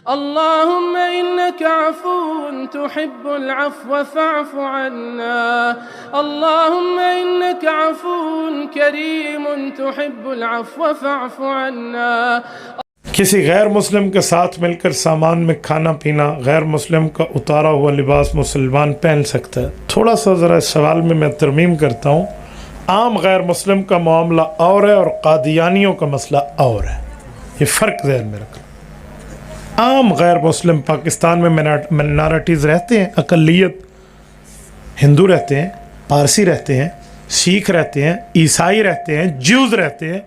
اللهم إنك عفو تحب العفو فاعف عنا. اللهم إنك عفو كريم تحب العفو فاعف عنا. کسی غیر مسلم کے ساتھ مل کر سامان میں کھانا پینا، غیر مسلم کا اتارا ہوا لباس مسلمان پہن سکتا ہے؟ تھوڑا سا ذرا اس سوال میں ترمیم کرتا ہوں. عام غیر مسلم کا معاملہ اور ہے اور قادیانیوں کا مسئلہ اور ہے. یہ فرق ذہن میں رکھنا. عام غیر مسلم پاکستان میں منارٹیز رہتے ہیں، اقلیت، ہندو رہتے ہیں، پارسی رہتے ہیں، سکھ رہتے ہیں، عیسائی رہتے ہیں، جیوز رہتے ہیں.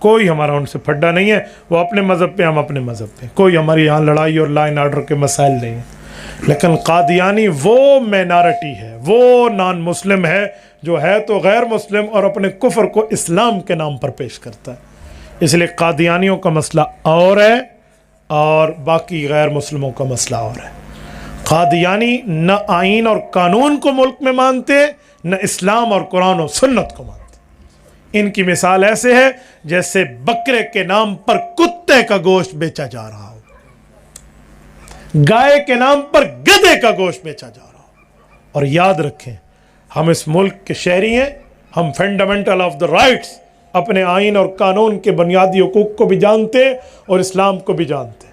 کوئی ہمارا ان سے پھڈا نہیں ہے. وہ اپنے مذہب پہ، ہم اپنے مذہب پہ. کوئی ہماری یہاں لڑائی اور لا اینڈ آرڈر کے مسائل نہیں ہیں. لیکن قادیانی وہ مینارٹی ہے، وہ نان مسلم ہے جو ہے تو غیر مسلم اور اپنے کفر کو اسلام کے نام پر پیش کرتا ہے. اس لیے قادیانیوں کا مسئلہ اور ہے اور باقی غیر مسلموں کا مسئلہ اور ہے. قادیانی نہ آئین اور قانون کو ملک میں مانتے، نہ اسلام اور قرآن و سنت کو مانتے. ان کی مثال ایسے ہے جیسے بکرے کے نام پر کتے کا گوشت بیچا جا رہا ہو، گائے کے نام پر گدھے کا گوشت بیچا جا رہا ہو. اور یاد رکھیں، ہم اس ملک کے شہری ہیں. ہم فنڈامنٹل آف دا رائٹس، اپنے آئین اور قانون کے بنیادی حقوق کو بھی جانتے اور اسلام کو بھی جانتے.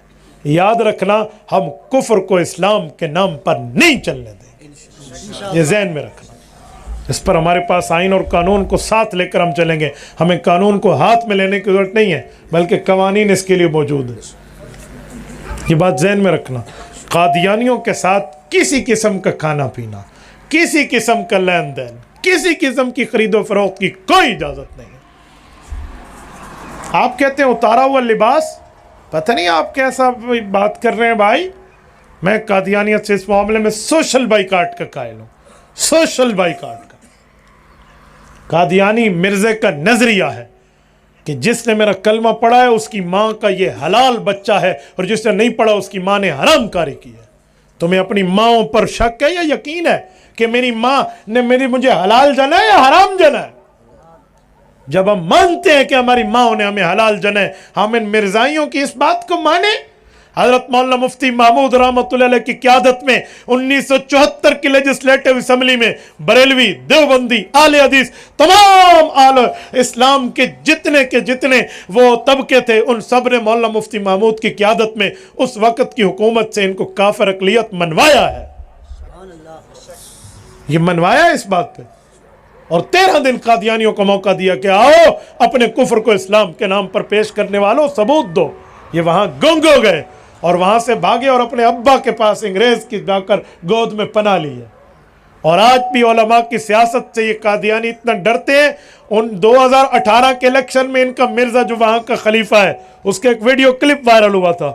یاد رکھنا، ہم کفر کو اسلام کے نام پر نہیں چلنے دیں گے. یہ ذہن میں رکھنا. اس پر ہمارے پاس آئین اور قانون کو ساتھ لے کر ہم چلیں گے. ہمیں قانون کو ہاتھ میں لینے کی ضرورت نہیں ہے، بلکہ قوانین اس کے لیے موجود ہیں. یہ بات ذہن میں رکھنا. قادیانیوں کے ساتھ کسی قسم کا کھانا پینا، کسی قسم کا لین دین، کسی قسم کی خرید و فروخت کی کوئی اجازت نہیں ہے. آپ کہتے ہیں اتارا ہوا لباس، پتہ نہیں آپ کیسا بات کر رہے ہیں بھائی. میں قادیانیت سے اس معاملے میں سوشل بائیکاٹ کا قائل ہوں. سوشل بائیکاٹ کا. قادیانی مرزے کا نظریہ ہے کہ جس نے میرا کلمہ پڑھا ہے اس کی ماں کا یہ حلال بچہ ہے، اور جس نے نہیں پڑھا اس کی ماں نے حرام کاری کی ہے. تمہیں اپنی ماں پر شک ہے یا یقین ہے کہ میری ماں نے مجھے حلال جنا ہے یا حرام جنا ہے؟ جب ہم مانتے ہیں کہ ہماری ماں نے ہمیں حلال جنا ہے، ہم ان مرزائیوں کی اس بات کو مانیں. حضرت مولانا مفتی محمود رحمۃ اللہ علیہ کی قیادت میں 1974 کی لیجسلیٹو اسمبلی میں بریلوی، دیوبندی، اہل حدیث، تمام اہل اسلام کے جتنے وہ طبقے تھے، ان سب نے مولانا مفتی محمود کی قیادت میں اس وقت کی حکومت سے ان کو کافر اقلیت منوایا ہے. یہ منوایا ہے اس بات پہ. اور 13 دن قادیانیوں کو موقع دیا کہ آؤ اپنے کفر کو اسلام کے نام پر پیش کرنے والوں ثبوت دو. یہ وہاں گنگ ہو گئے اور وہاں سے بھاگے اور اپنے ابا کے پاس انگریز کی جا کر گود میں پناہ لی ہے. اور آج بھی علماء کی سیاست سے یہ قادیانی اتنا ڈرتے ہیں. ان 2018 کے الیکشن میں ان کا مرزا جو وہاں کا خلیفہ ہے، اس کا ایک ویڈیو کلپ وائرل ہوا تھا.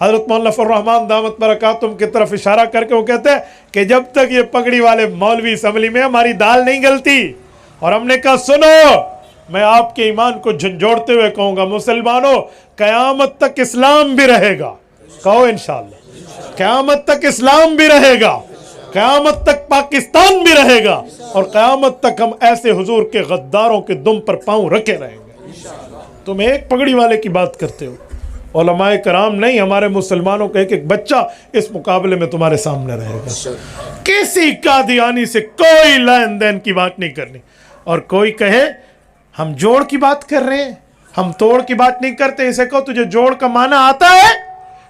حضرت مولانا فضل الرحمان دامت برکاتہم کی طرف اشارہ کر کے وہ کہتے ہیں کہ جب تک یہ پگڑی والے مولوی اسمبلی میں ہماری دال نہیں گلتی. اور ہم نے کہا سنو، میں آپ کے ایمان کو جھنجھوڑتے ہوئے کہوں گا، مسلمانوں قیامت تک اسلام بھی رہے گا. کہو انشاءاللہ. قیامت تک اسلام بھی رہے گا، قیامت تک پاکستان بھی رہے گا، اور قیامت تک ہم ایسے حضور کے غداروں کے دم پر پاؤں رکھے رہیں گے. تم ایک پگڑی والے کی بات کرتے ہو، علماء کرام نہیں، ہمارے مسلمانوں کا ایک ایک بچہ اس مقابلے میں تمہارے سامنے رہے گا. کسی قادیانی سے کوئی لین دین کی بات نہیں کرنی. اور کوئی کہے ہم جوڑ کی بات کر رہے ہیں، ہم توڑ کی بات نہیں کرتے. اسے کہو تجھے جوڑ کا معنی آتا ہے؟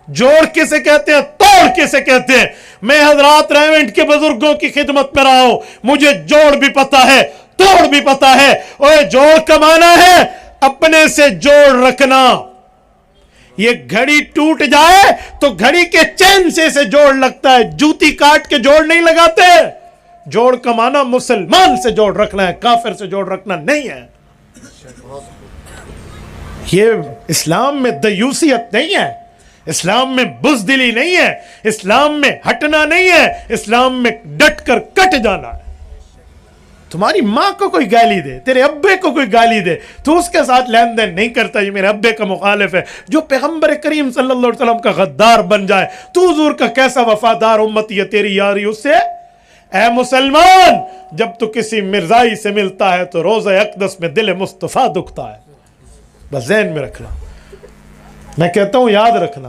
جوڑ کسے کہتے ہیں، توڑ کسے کہتے ہیں؟ میں حضرات ریونٹ کے بزرگوں کی خدمت میں رہا ہوں، مجھے جوڑ بھی پتا ہے، توڑ بھی پتا ہے. اور جوڑ کا معنی ہے اپنے سے جوڑ رکھنا. یہ گھڑی ٹوٹ جائے تو گھڑی کے چین سے اسے جوڑ لگتا ہے، جوتی کاٹ کے جوڑ نہیں لگاتے. جوڑ کا معنی مسلمان سے جوڑ رکھنا ہے، کافر سے جوڑ رکھنا نہیں ہے. یہ اسلام میں دیوسیت نہیں ہے، اسلام میں بزدلی نہیں ہے، اسلام میں ہٹنا نہیں ہے، اسلام میں ڈٹ کر کٹ جانا ہے. تمہاری ماں کو کوئی گالی دے، تیرے ابے کو کوئی گالی دے، تو اس کے ساتھ لین دین نہیں کرتا. یہ میرے ابے کا مخالف ہے. جو پیغمبر کریم صلی اللہ علیہ وسلم کا غدار بن جائے، تو حضور کا کیسا وفادار امتی ہے، تیری یاری اس سے. اے مسلمان، جب تو کسی مرزائی سے ملتا ہے تو روزہ اقدس میں دل مصطفیٰ دکھتا ہے. بس ذہن میں رکھنا. میں کہتا ہوں یاد رکھنا،